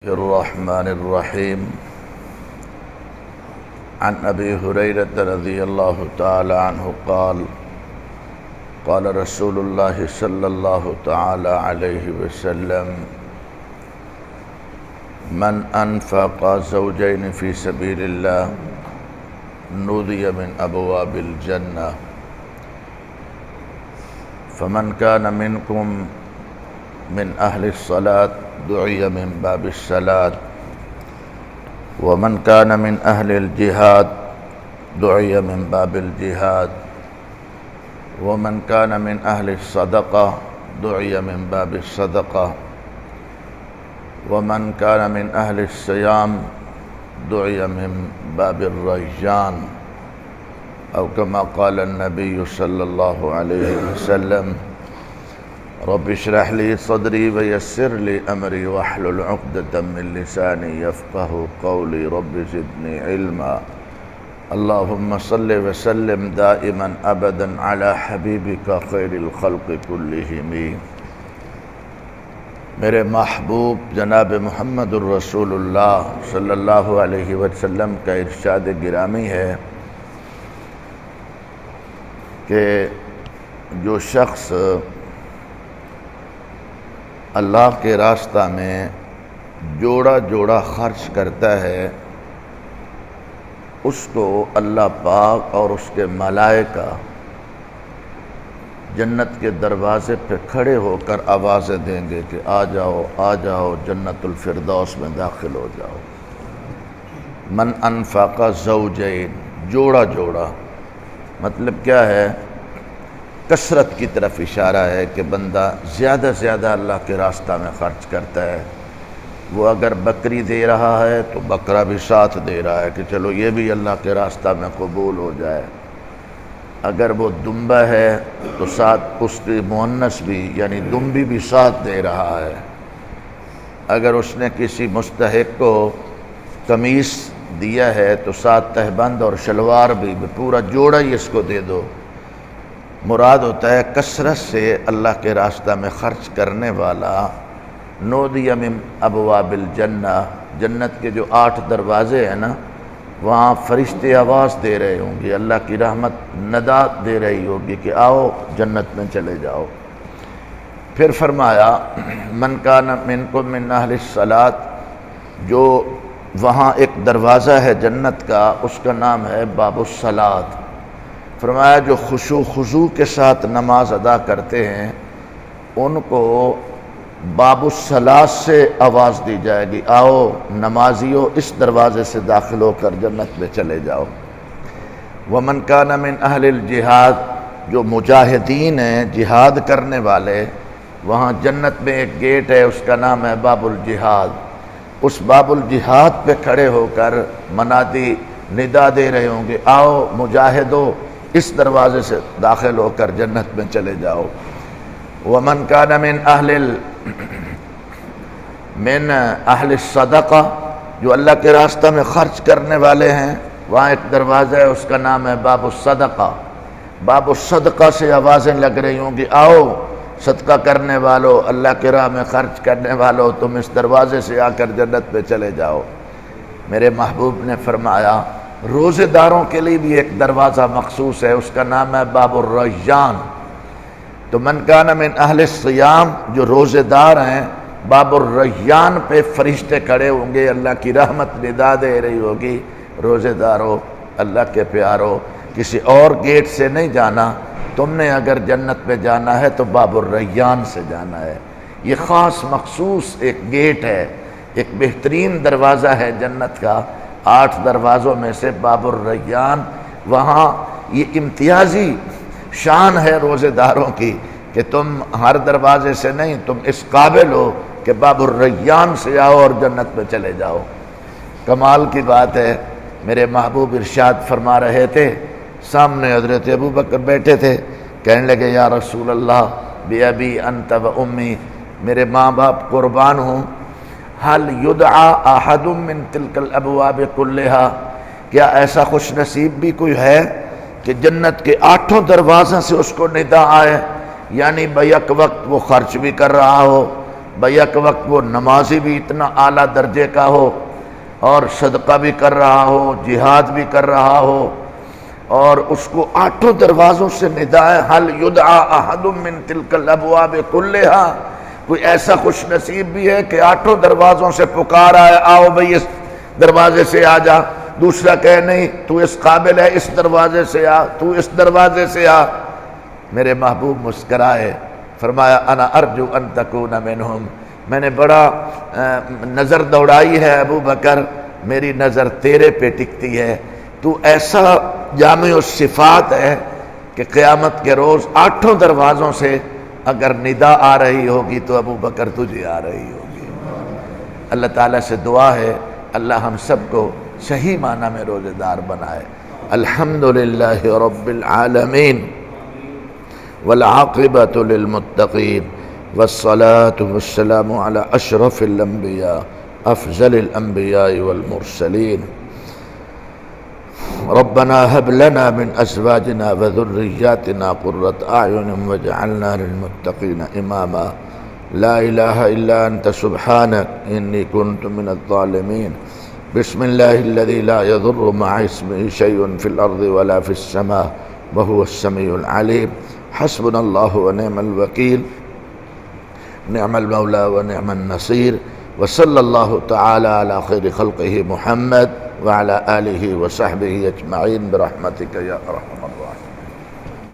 الرحمن الرحيم عن أبي هريرة رضي الله تعالى عنه قال قال رسول الله صلى الله تعالى عليه وسلم من أنفق زوجين في سبيل الله نودي من أبواب الجنة فمن كان منكم من أهل الصلاة دعي من باب الصلاة ومن كان من أهل الجهاد دعي من باب الجهاد ومن كان من أهل الصدقة دعي من باب الصدقة ومن كان من أهل الصيام دعي من باب الريان أو كما قال النبي صلى الله عليه وسلم رب اشرح لي صدري ويسر لي أمري واحلل عقدة من لساني يفقه قولي رب زدني علما اللهم صل وسلم دائما أبدا على حبيبك خير الخلق كلهم میرے محبوب جناب محمد الرسول اللہ صلی اللہ علیہ وسلم کا ارشاد گرامی ہے کہ جو شخص اللہ کے راستہ میں جوڑا جوڑا خرچ کرتا ہے اس کو اللہ پاک اور اس کے ملائکہ جنت کے دروازے پہ کھڑے ہو کر آوازیں دیں گے کہ آ جاؤ آ جاؤ جنت الفردوس میں داخل ہو جاؤ۔ من انفق زوجین، جوڑا جوڑا مطلب کیا ہے؟ کثرت کی طرف اشارہ ہے کہ بندہ زیادہ زیادہ اللہ کے راستہ میں خرچ کرتا ہے۔ وہ اگر بکری دے رہا ہے تو بکرا بھی ساتھ دے رہا ہے کہ چلو یہ بھی اللہ کے راستہ میں قبول ہو جائے۔ اگر وہ دمبا ہے تو ساتھ اس کی مؤنث بھی یعنی دمبی بھی ساتھ دے رہا ہے۔ اگر اس نے کسی مستحق کو قمیص دیا ہے تو ساتھ تہبند اور شلوار بھی پورا جوڑا ہی اس کو دے دو۔ مراد ہوتا ہے کثرت سے اللہ کے راستہ میں خرچ کرنے والا نودی من ابواب الجنہ، جنت کے جو 8 دروازے ہیں نا وہاں فرشتے آواز دے رہے ہوں گے، اللہ کی رحمت ندا دے رہی ہوگی کہ آؤ جنت میں چلے جاؤ۔ پھر فرمایا من کان منکم من اہل الصلاۃ، جو وہاں ایک دروازہ ہے جنت کا اس کا نام ہے باب الصلاۃ۔ فرمایا جو خشوع خضوع کے ساتھ نماز ادا کرتے ہیں ان کو باب الصلاۃ سے آواز دی جائے گی، آؤ نمازیو اس دروازے سے داخل ہو کر جنت میں چلے جاؤ۔ ومن کان من اہل الجہاد، جو مجاہدین ہیں جہاد کرنے والے، وہاں جنت میں ایک گیٹ ہے اس کا نام ہے باب الجہاد۔ اس باب الجہاد پہ کھڑے ہو کر منادی ندا دے رہے ہوں گے، آؤ مجاہدو اس دروازے سے داخل ہو کر جنت میں چلے جاؤ۔ ومن کان من اہل الصدقہ، جو اللہ کے راستہ میں خرچ کرنے والے ہیں وہاں ایک دروازہ ہے اس کا نام ہے باب الصدقہ۔ باب الصدقہ سے آوازیں لگ رہی ہوں گی، آؤ صدقہ کرنے والو، اللہ کے راہ میں خرچ کرنے والو، تم اس دروازے سے آ کر جنت میں چلے جاؤ۔ میرے محبوب نے فرمایا روزے داروں کے لیے بھی ایک دروازہ مخصوص ہے اس کا نام ہے باب الریان۔ تو من کان من اہل الصیام، جو روزے دار ہیں باب الریان پہ فرشتے کھڑے ہوں گے، اللہ کی رحمت ندا دے رہی ہوگی، روزے دارو اللہ کے پیارو کسی اور گیٹ سے نہیں جانا، تم نے اگر جنت میں جانا ہے تو باب الریان سے جانا ہے۔ یہ خاص مخصوص ایک گیٹ ہے، ایک بہترین دروازہ ہے جنت کا، 8 دروازوں میں سے باب الریان۔ وہاں یہ امتیازی شان ہے روزے داروں کی کہ تم ہر دروازے سے نہیں، تم اس قابل ہو کہ باب الریان سے آؤ اور جنت میں چلے جاؤ۔ کمال کی بات ہے، میرے محبوب ارشاد فرما رہے تھے، سامنے حضرت ابوبکر بیٹھے تھے، کہنے لگے یا رسول اللہ بِأَبِي أَنْتَ وَأُمِّي، میرے ماں باپ قربان ہوں، حل یدعا احد من تلک الابواب کلہا، کیا ایسا خوش نصیب بھی کوئی ہے کہ جنت کے 8 دروازوں سے اس کو ندا آئے، یعنی بیک وقت وہ خرچ بھی کر رہا ہو، بیک وقت وہ نمازی بھی اتنا اعلیٰ درجے کا ہو اور صدقہ بھی کر رہا ہو، جہاد بھی کر رہا ہو، اور اس کو 8 دروازوں سے ندا ہے حل یدعا احد من تلک الابواب کلھا، کوئی ایسا خوش نصیب بھی ہے کہ 8 دروازوں سے پکارا ہے آؤ بھئی اس دروازے سے آ جا، دوسرا کہے نہیں تو اس قابل ہے اس دروازے سے آ، تو اس دروازے سے آ۔ میرے محبوب مسکرائے، فرمایا انا ارجو ان تکون منہم، میں نے بڑا نظر دوڑائی ہے ابو بکر، میری نظر تیرے پہ ٹکتی ہے، تو ایسا جامع الصفات ہے کہ قیامت کے روز 8 دروازوں سے اگر ندا آ رہی ہوگی تو ابو بکر تجھے آ رہی ہوگی۔ اللہ تعالیٰ سے دعا ہے اللہ ہم سب کو صحیح معنی میں روزہ دار بنائے۔ الحمدللہ رب العالمین والعاقبۃ للمتقین والصلاة والسلام علی اشرف الانبیاء افضل الانبیاء والمرسلین۔ ربنا هب لنا من ازواجنا وذرياتنا قرة اعین واجعلنا للمتقین اماما۔ لا الہ الا انت سبحانک انی کنت من الظالمین۔ بسم اللہ الذی لا یضر مع اسمہ شیء فی الارض ولا فی السماء وهو السمیع العلیم۔ حسبنا اللہ ونعم الوکیل، نعم المولا ونعم النصیر، وصلی اللہ تعالی علی خیر خلقہ محمد وعلى آلہ وصحبہ اجمعین برحمتک یا ارحم۔